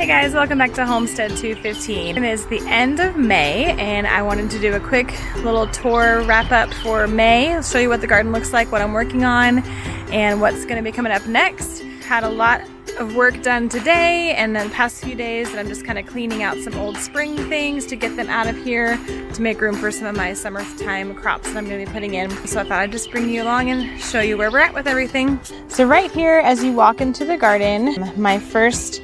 Hey guys, welcome back to Homestead 215. It is the end of May and I wanted to do a quick little tour wrap up for May. I'll show you what the garden looks like, what I'm working on, and what's going to be coming up next. Had a lot of work done today and then the past few days that I'm just kind of cleaning out some old spring things to get them out of here to make room for some of my summertime crops that I'm going to be putting in. So I thought I'd just bring you along and show you where we're at with everything. So right here as you walk into the garden, my first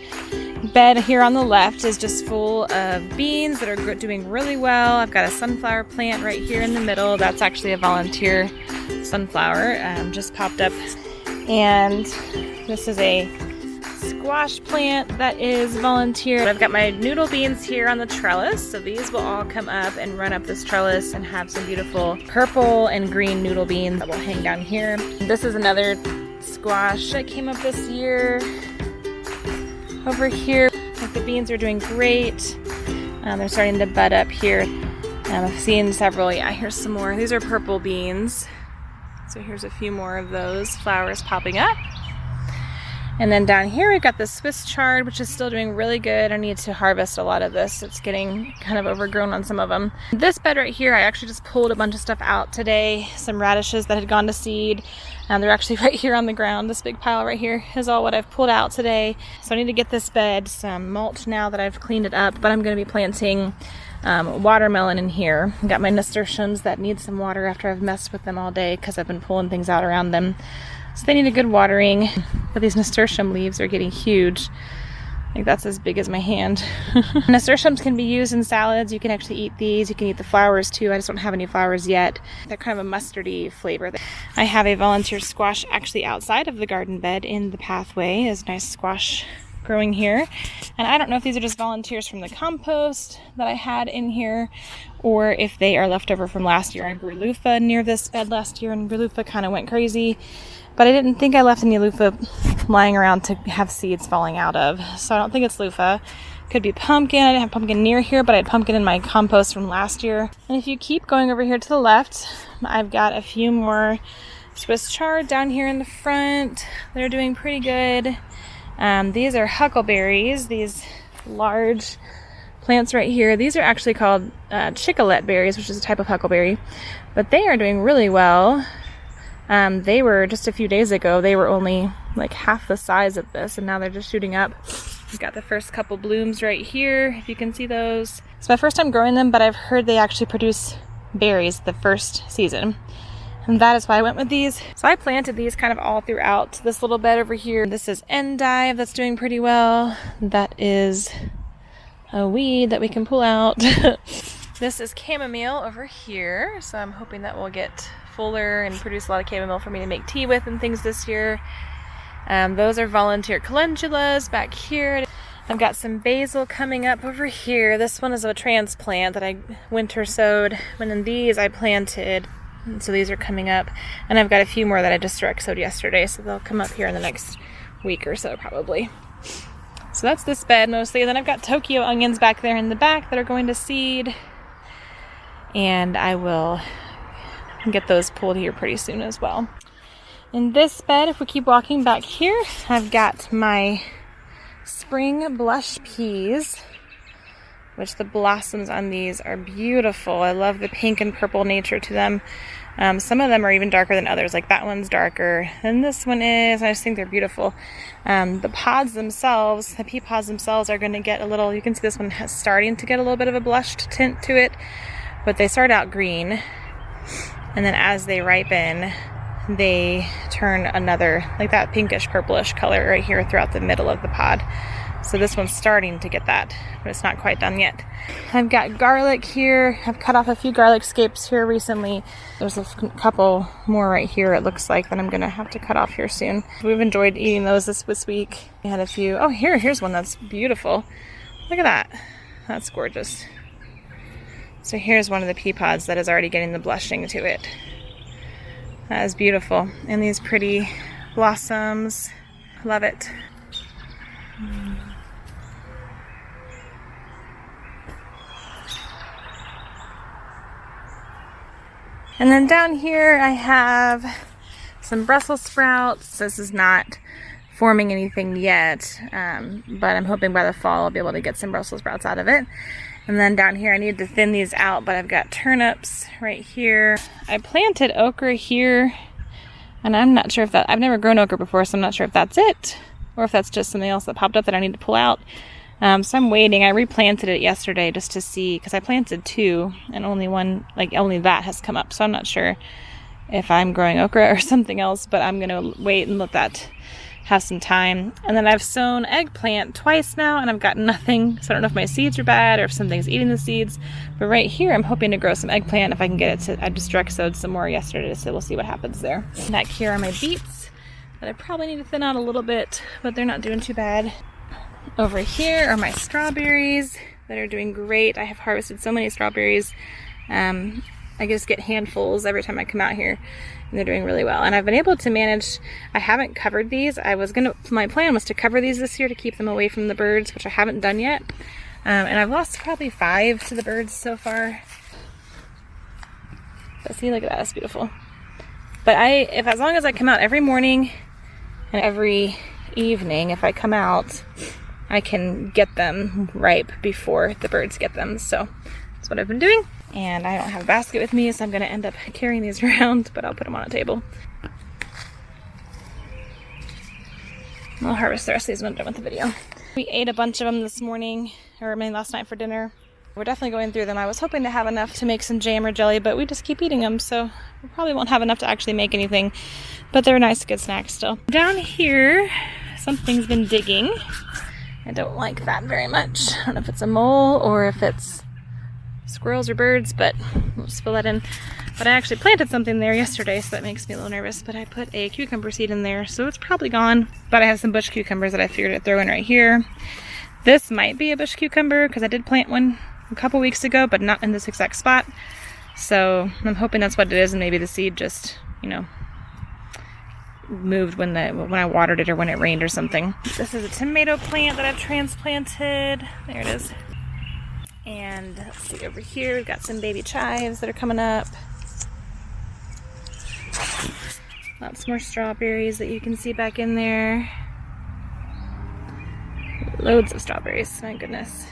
bed here on the left is just full of beans that are doing really well. I've got a sunflower plant right here in the middle. That's actually a volunteer sunflower, just popped up. And this is a squash plant that is volunteer. I've got my noodle beans here on the trellis, so these will all come up and run up this trellis and have some beautiful purple and green noodle beans that will hang down here. This is another squash that came up this year. Over here, the beans are doing great. They're starting to bud up here. I've seen several. Yeah, here's some more. These are purple beans. So here's a few more of those flowers popping up. And then down here we've got the Swiss chard, which is still doing really good. I need to harvest a lot of this. It's getting kind of overgrown on some of them. This bed right here, I actually just pulled a bunch of stuff out today. Some radishes that had gone to seed. They're actually right here on the ground. This big pile right here is all what I've pulled out today. So I need to get this bed some mulch now that I've cleaned it up, but I'm going to be planting watermelon in here. I've got my nasturtiums that need some water after I've messed with them all day because I've been pulling things out around them. So they need a good watering, but these nasturtium leaves are getting huge. I think that's as big as my hand. Nasturtiums can be used in salads. You can actually eat these. You can eat the flowers too. I just don't have any flowers yet. They're kind of a mustardy flavor. I have a volunteer squash actually outside of the garden bed in the pathway. There's nice squash growing here. And I don't know if these are just volunteers from the compost that I had in here or if they are left over from last year. I grew loofah near this bed last year and loofah kind of went crazy. But I didn't think I left any loofah lying around to have seeds falling out of. So I don't think it's loofah. Could be pumpkin. I didn't have pumpkin near here, but I had pumpkin in my compost from last year. And if you keep going over here to the left, I've got a few more Swiss chard down here in the front. They're doing pretty good. These are huckleberries, these large plants right here. These are actually called chicolette berries, which is a type of huckleberry. But they are doing really well. They were just a few days ago, they were only like half the size of this, and now they're just shooting up. We've got the first couple blooms right here, if you can see those. It's my first time growing them, but I've heard they actually produce berries the first season. And that is why I went with these. So I planted these kind of all throughout this little bed over here. This is endive that's doing pretty well. That is a weed that we can pull out. This is chamomile over here, so I'm hoping that will get fuller and produce a lot of chamomile for me to make tea with and things this year. Those are volunteer calendulas back here. I've got some basil coming up over here. This one is a transplant that I winter sowed, and then these I planted, and so these are coming up. And I've got a few more that I just direct sowed yesterday, so they'll come up here in the next week or so probably. So that's this bed mostly. And then I've got Tokyo onions back there in the back that are going to seed, and I will get those pulled here pretty soon as well. In this bed, if we keep walking back here, I've got my spring blush peas, which the blossoms on these are beautiful. I love the pink and purple nature to them. Some of them are even darker than others, like that one's darker than this one is. I just think they're beautiful. The pods themselves, the pea pods themselves are going to get a little, you can see this one is starting to get a little bit of a blushed tint to it, but they start out green. And then as they ripen, they turn another, like that pinkish purplish color right here throughout the middle of the pod. So this one's starting to get that, but it's not quite done yet. I've got garlic here. I've cut off a few garlic scapes here recently. There's a couple more right here, it looks like, that I'm going to have to cut off here soon. We've enjoyed eating those this week. We had a few. Oh, here's one that's beautiful. Look at that. That's gorgeous. So here's one of the pea pods that is already getting the blushing to it. That is beautiful. And these pretty blossoms. Love it. And then down here I have some Brussels sprouts. This is not forming anything yet, but I'm hoping by the fall I'll be able to get some Brussels sprouts out of it. And then down here I need to thin these out, but I've got turnips right here. I planted okra here, and I'm not sure if that, I've never grown okra before, so I'm not sure if that's it, or if that's just something else that popped up that I need to pull out. So I'm waiting. I replanted it yesterday just to see, because I planted 2 and only one, like only that has come up. So I'm not sure if I'm growing okra or something else, but I'm going to wait and let that have some time. And then I've sown eggplant twice now and I've got nothing. So I don't know if my seeds are bad or if something's eating the seeds. But right here, I'm hoping to grow some eggplant if I can get it to, I just direct sowed some more yesterday, so we'll see what happens there. And back here are my beets that I probably need to thin out a little bit, but they're not doing too bad. Over here are my strawberries that are doing great. I have harvested so many strawberries. I just get handfuls every time I come out here, and they're doing really well. And I've been able to manage, I haven't covered these. My plan was to cover these this year to keep them away from the birds, which I haven't done yet. And I've lost probably 5 to the birds so far. But see, look at that, it's beautiful. But as long as I come out every morning and every evening, if I come out, I can get them ripe before the birds get them. So that's what I've been doing. And I don't have a basket with me, so I'm going to end up carrying these around, but I'll put them on a table. I'll harvest the rest of these when I'm done with the video. We ate a bunch of them this morning, or last night for dinner. We're definitely going through them. I was hoping to have enough to make some jam or jelly, but we just keep eating them, so we probably won't have enough to actually make anything. But they're nice, good snacks still. Down here, something's been digging. I don't like that very much. I don't know if it's a mole or if it's squirrels or birds, but we'll just fill that in. But I actually planted something there yesterday, so that makes me a little nervous. But I put a cucumber seed in there, so it's probably gone. But I have some bush cucumbers that I figured I'd throw in right here. This might be a bush cucumber, because I did plant one a couple weeks ago, but not in this exact spot. So I'm hoping that's what it is, and maybe the seed just, you know, moved when I watered it or when it rained or something. This is a tomato plant that I've transplanted. There it is. And let's see, over here we've got some baby chives that are coming up. Lots more strawberries that you can see back in there. Loads of strawberries, my goodness.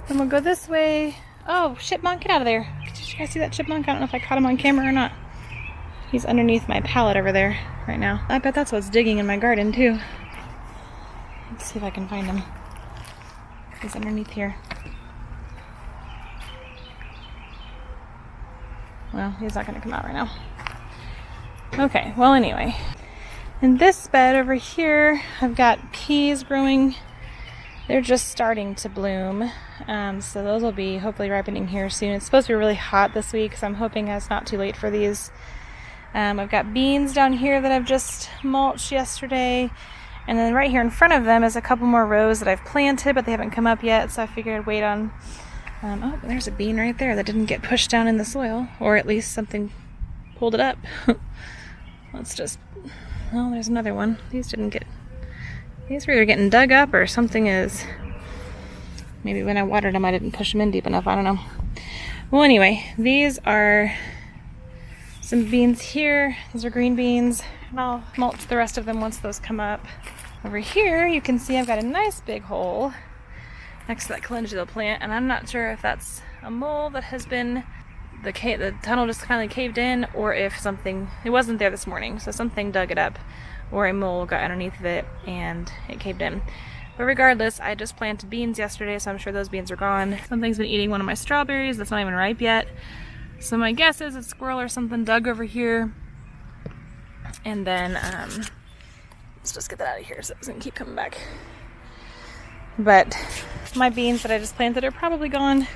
Then we'll go this way. Oh, chipmunk, get out of there. Did you guys see that chipmunk? I don't know if I caught him on camera or not. He's underneath my pallet over there right now. I bet that's what's digging in my garden too. Let's see if I can find him. He's underneath here. Well, he's not going to come out right now. Okay, well anyway. In this bed over here, I've got peas growing. They're just starting to bloom. So those will be hopefully ripening here soon. It's supposed to be really hot this week, so I'm hoping it's not too late for these. I've got beans down here that I've just mulched yesterday. And then right here in front of them is a couple more rows that I've planted, but they haven't come up yet, so I figured I'd wait on... oh, there's a bean right there that didn't get pushed down in the soil, or at least something pulled it up. Let's just... Oh, there's another one. These didn't get... These were either getting dug up or something is... Maybe when I watered them I didn't push them in deep enough, I don't know. Well, anyway, these are some beans here. These are green beans, and I'll mulch the rest of them once those come up. Over here, you can see I've got a nice big hole next to that calendula plant, and I'm not sure if that's a mole that has been, the tunnel just finally caved in, or if something, it wasn't there this morning, so something dug it up, or a mole got underneath of it and it caved in. But regardless, I just planted beans yesterday, so I'm sure those beans are gone. Something's been eating one of my strawberries that's not even ripe yet. So my guess is a squirrel or something dug over here. And then, let's just get that out of here so it doesn't keep coming back. But my beans that I just planted are probably gone.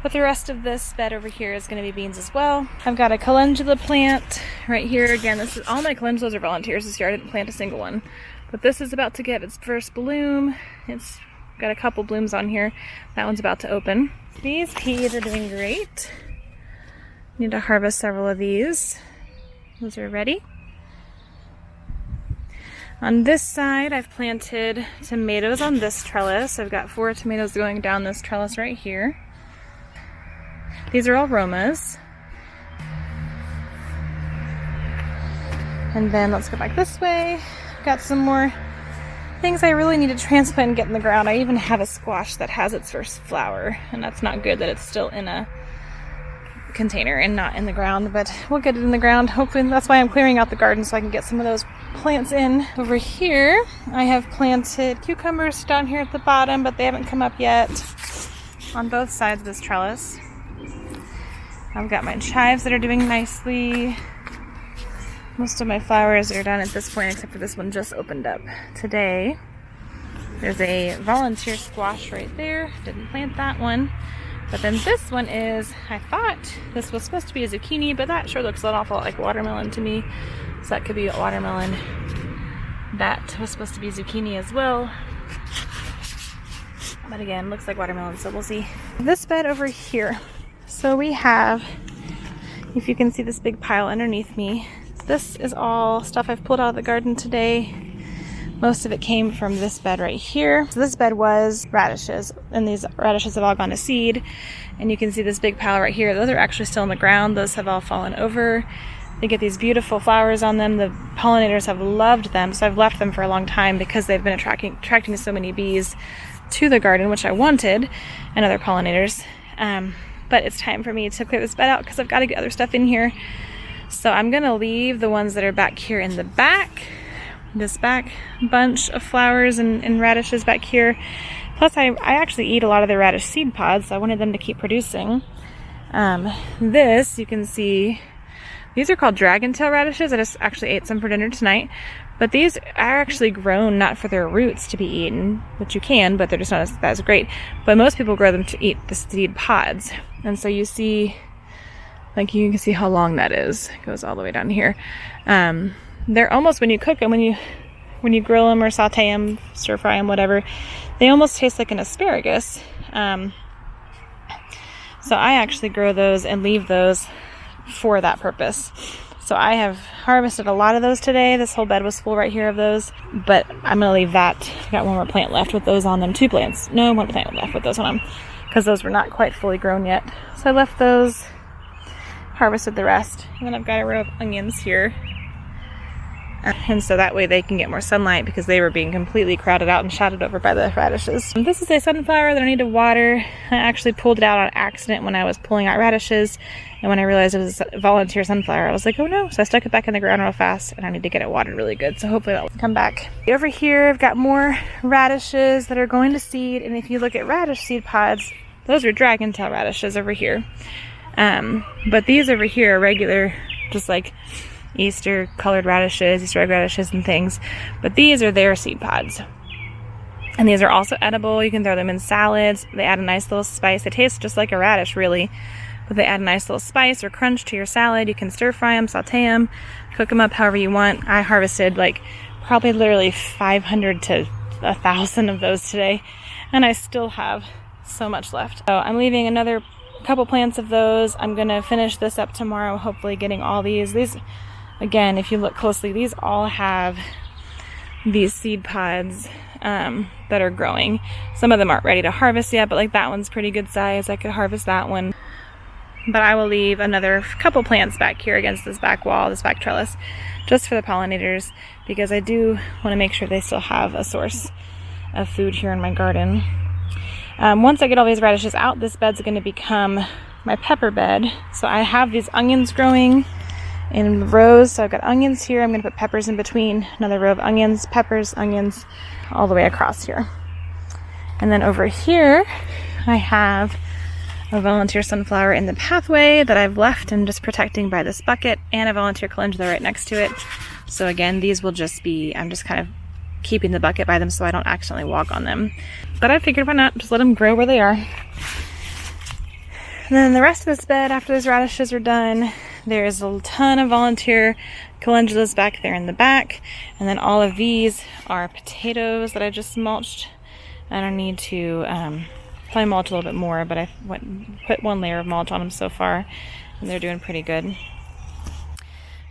But the rest of this bed over here is going to be beans as well. I've got a calendula plant right here. Again, this is all my calendulas are volunteers this year. I didn't plant a single one. But this is about to get its first bloom. It's got a couple blooms on here. That one's about to open. These peas are doing great. Need to harvest several of these. Those are ready. On this side, I've planted tomatoes on this trellis. I've got 4 tomatoes going down this trellis right here. These are all Romas. And then let's go back this way. Got some more things I really need to transplant and get in the ground. I even have a squash that has its first flower, and that's not good that it's still in a container and not in the ground, but we'll get it in the ground. Hopefully that's why I'm clearing out the garden, so I can get some of those plants in. Over here I have planted cucumbers down here at the bottom, but they haven't come up yet on both sides of this trellis. I've got my chives that are doing nicely. Most of my flowers are done at this point, except for this one just opened up today. There's a volunteer squash right there. Didn't plant that one. But then this one is, I thought this was supposed to be a zucchini, but that sure looks an awful lot like watermelon to me. So that could be a watermelon. That was supposed to be zucchini as well. But again, looks like watermelon, so we'll see. This bed over here. So we have, if you can see this big pile underneath me, this is all stuff I've pulled out of the garden today. Most of it came from this bed right here. So this bed was radishes, and these radishes have all gone to seed. And you can see this big pile right here. Those are actually still in the ground. Those have all fallen over. They get these beautiful flowers on them. The pollinators have loved them, so I've left them for a long time because they've been attracting so many bees to the garden, which I wanted, and other pollinators. But it's time for me to clear this bed out because I've got to get other stuff in here. So I'm going to leave the ones that are back here in the back. This back bunch of flowers and radishes back here. Plus I actually eat a lot of the radish seed pods, so I wanted them to keep producing. This, you can see, these are called dragon tail radishes. I just actually ate some for dinner tonight. But these are actually grown not for their roots to be eaten, which you can, but they're just not as great. But most people grow them to eat the seed pods. And so you see, like you can see how long that is. It goes all the way down here. They're almost, when you cook them, when you grill them or saute them, stir fry them, whatever, they almost taste like an asparagus. So I actually grow those and leave those for that purpose. So I have harvested a lot of those today. This whole bed was full right here of those, but I'm going to leave that. I've got one more plant left with those on them. One plant left with those on them because those were not quite fully grown yet. So I left those, harvested the rest, and then I've got a row of onions here. And so that way they can get more sunlight because they were being completely crowded out and shadowed over by the radishes. And this is a sunflower that I need to water. I actually pulled it out on accident when I was pulling out radishes. And when I realized it was a volunteer sunflower, I was like, oh no. So I stuck it back in the ground real fast, and I need to get it watered really good. So hopefully that will come back. Over here, I've got more radishes that are going to seed. And if you look at radish seed pods, those are dragon tail radishes over here. But these over here are regular, just like Easter colored radishes, Easter egg radishes and things, but these are their seed pods. And these are also edible. You can throw them in salads. They add a nice little spice. They taste just like a radish really, but they add a nice little spice or crunch to your salad. You can stir fry them, saute them, cook them up however you want. I harvested like probably literally 500 to 1,000 of those today, and I still have so much left. So I'm leaving another couple plants of those. I'm gonna finish this up tomorrow, hopefully getting all these. Again, if you look closely, these all have these seed pods that are growing. Some of them aren't ready to harvest yet, but like that one's pretty good size. I could harvest that one. But I will leave another couple plants back here against this back wall, this back trellis, just for the pollinators, because I do want to make sure they still have a source of food here in my garden. Once I get all these radishes out, this bed's going to become my pepper bed. So I have these onions growing in rows. So I've got onions here. I'm going to put peppers in between. Another row of onions, peppers, onions, all the way across here. And then over here, I have a volunteer sunflower in the pathway that I've left and just protecting by this bucket, and a volunteer calendula right next to it. So again, these will just be, I'm just kind of keeping the bucket by them so I don't accidentally walk on them. But I figured why not, just let them grow where they are. And then the rest of this bed, after those radishes are done, there's a ton of volunteer calendulas back there in the back. And then all of these are potatoes that I just mulched. I don't need to probably mulch a little bit more, but I put one layer of mulch on them so far, and they're doing pretty good.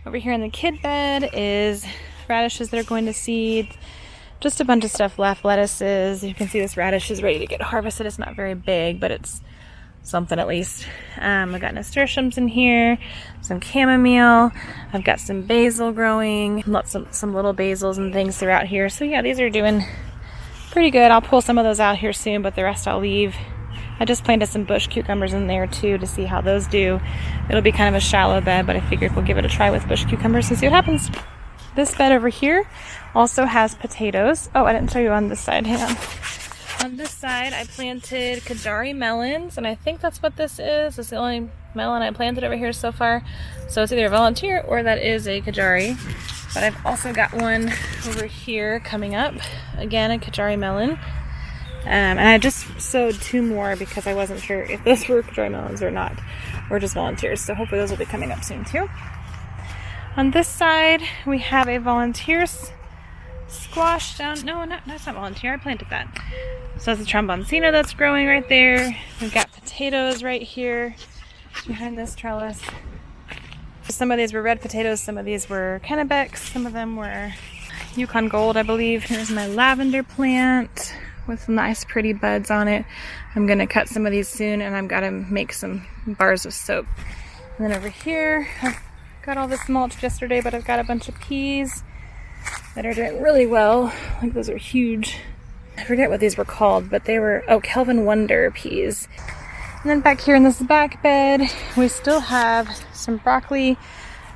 Over here in the kid bed is radishes that are going to seed. Just a bunch of stuff left, lettuces. You can see this radish is ready to get harvested. It's not very big, but it's something at least. I've got nasturtiums in here, some chamomile. I've got some basil growing, some little basils and things throughout here. So yeah, these are doing pretty good. I'll pull some of those out here soon, but the rest I'll leave. I just planted some bush cucumbers in there too to see how those do. It'll be kind of a shallow bed, but I figured we'll give it a try with bush cucumbers and see what happens. This bed over here also has potatoes. Oh, I didn't show you on this side. Hang on. On this side, I planted Kajari melons, and I think that's what this is. It's the only melon I planted over here so far. So it's either a volunteer or that is a Kajari. But I've also got one over here coming up. Again, a Kajari melon. And I just sowed 2 more because I wasn't sure if those were Kajari melons or not, or just volunteers. So hopefully those will be coming up soon too. On this side, we have a volunteer squash down. No, that's not volunteer. I planted that. So that's a tromboncino that's growing right there. We've got potatoes right here behind this trellis. Some of these were red potatoes, some of these were Kennebec, some of them were Yukon Gold, I believe. Here's my lavender plant with nice pretty buds on it. I'm gonna cut some of these soon, and I've got to make some bars of soap. And then over here, I've got all this mulch yesterday, but I've got a bunch of peas that are doing really well. Like, those are huge. I forget what these were called, but they were, Kelvin Wonder peas. And then back here in this back bed, we still have some broccoli.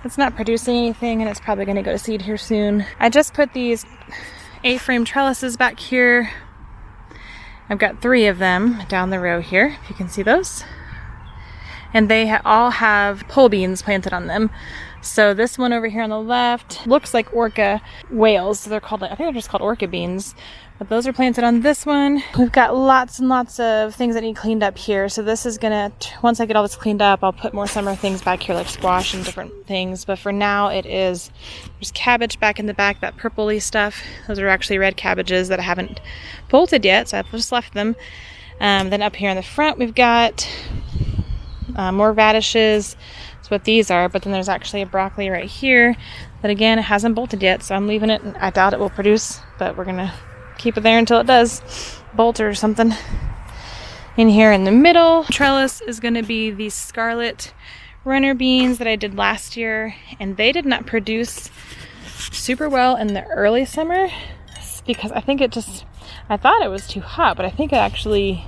It's not producing anything, and it's probably going to go to seed here soon. I just put these A-frame trellises back here. I've got 3 of them down the row here, if you can see those. And they all have pole beans planted on them. So this one over here on the left looks like orca whales. So they're called, I think they're just called orca beans. But those are planted on this one. We've got lots and lots of things that need cleaned up here. So this is gonna, once I get all this cleaned up, I'll put more summer things back here like squash and different things. But for now there's cabbage back in the back, that purpley stuff. Those are actually red cabbages that I haven't bolted yet, so I've just left them. Then up here in the front, we've got more radishes. That's what these are, but then there's actually a broccoli right here that again hasn't bolted yet, so I'm leaving it. I doubt it will produce, but we're gonna keep it there until it does bolt or something. In here in the middle trellis is going to be these scarlet runner beans that I did last year, and they did not produce super well in the early summer because I thought it was too hot, but I think they actually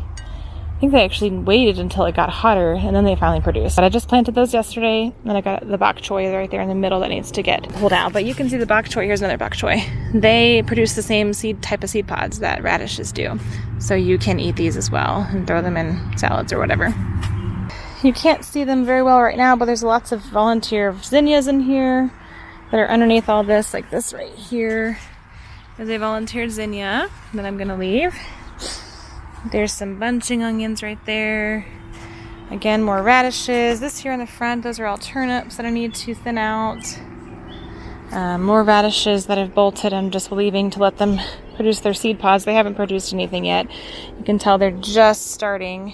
waited until it got hotter and then they finally produced. But I just planted those yesterday, and then I got the bok choy right there in the middle that needs to get pulled out. But you can see the bok choy. Here's another bok choy. They produce the same type of seed pods that radishes do. So you can eat these as well and throw them in salads or whatever. You can't see them very well right now, but there's lots of volunteer zinnias in here that are underneath all this, like this right here is a volunteer zinnia that I'm gonna leave. There's some bunching onions right there. Again, more radishes. This here in the front, those are all turnips that I need to thin out. More radishes that I've bolted. I'm just leaving to let them produce their seed pods. They haven't produced anything yet. You can tell they're just starting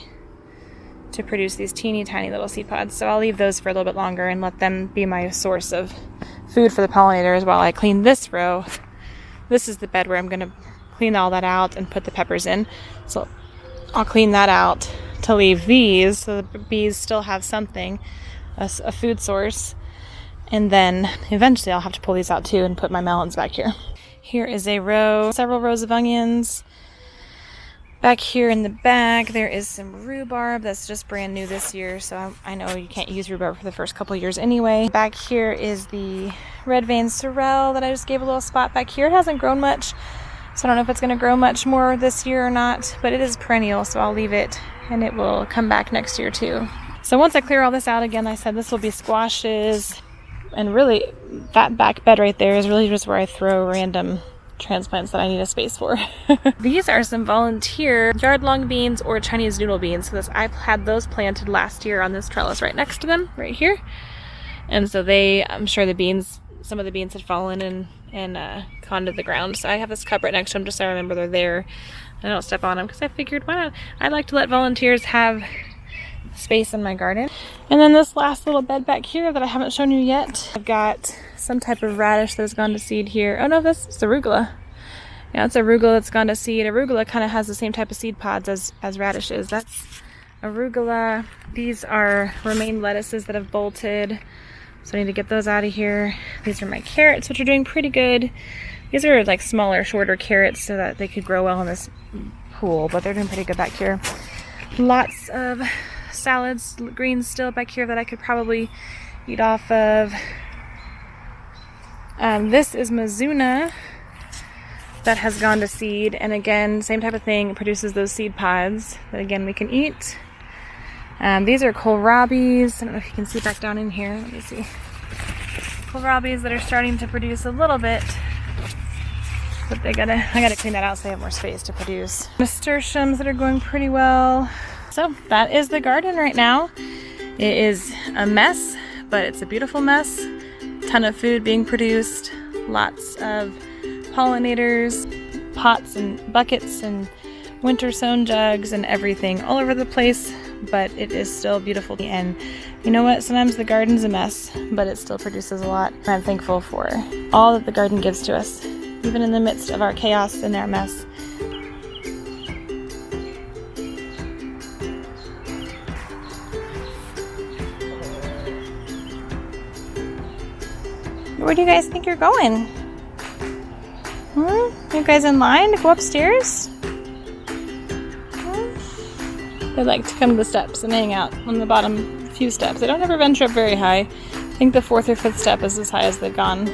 to produce these teeny tiny little seed pods. So I'll leave those for a little bit longer and let them be my source of food for the pollinators while I clean this row. This is the bed where I'm going to clean all that out and put the peppers in. So I'll clean that out to leave these so the bees still have something, a food source. And then eventually I'll have to pull these out too and put my melons back here. Here is several rows of onions. Back here in the back, there is some rhubarb that's just brand new this year, so I know you can't use rhubarb for the first couple years anyway. Back here is the red vein sorrel that I just gave a little spot back here. It hasn't grown much, so I don't know if it's going to grow much more this year or not, but it is perennial, so I'll leave it, and it will come back next year too. So once I clear all this out again, I said this will be squashes, and really that back bed right there is really just where I throw random transplants that I need a space for. These are some volunteer yard long beans or Chinese noodle beans. So I had those planted last year on this trellis right next to them, right here. And so I'm sure some of the beans had fallen and gone to the ground. So I have this cup right next to them just so I remember they're there. I don't step on them because I figured, why not? I like to let volunteers have space in my garden. And then this last little bed back here that I haven't shown you yet, I've got some type of radish that's gone to seed here. Oh no, this is arugula. Yeah, it's arugula that's gone to seed. Arugula kind of has the same type of seed pods as radishes. That's arugula. These are romaine lettuces that have bolted, so I need to get those out of here. These are my carrots, which are doing pretty good. These are like smaller, shorter carrots so that they could grow well in this pool, but they're doing pretty good back here. Lots of salads, greens still back here that I could probably eat off of. This is Mizuna that has gone to seed, and again, same type of thing, it produces those seed pods that again we can eat. These are kohlrabis. I don't know if you can see back down in here. Let me see. Kohlrabis that are starting to produce a little bit, but I gotta clean that out so they have more space to produce. Nasturtiums that are going pretty well. So that is the garden right now. It is a mess, but it's a beautiful mess. Ton of food being produced, lots of pollinators, pots and buckets and winter sown jugs and everything all over the place, but it is still beautiful. And you know what? Sometimes the garden's a mess, but it still produces a lot. I'm thankful for all that the garden gives to us, even in the midst of our chaos and our mess. Where do you guys think you're going? You guys in line to go upstairs? They like to come to the steps and hang out on the bottom few steps. They don't ever venture up very high. I think the 4th or 5th step is as high as they've gone.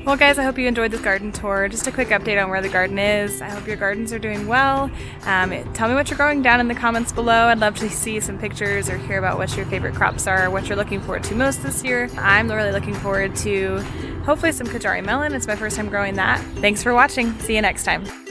Well guys, I hope you enjoyed this garden tour. Just a quick update on where the garden is. I hope your gardens are doing well. Tell me what you're growing down in the comments below. I'd love to see some pictures or hear about what your favorite crops are, what you're looking forward to most this year. I'm really looking forward to hopefully some Kajari melon. It's my first time growing that. Thanks for watching. See you next time.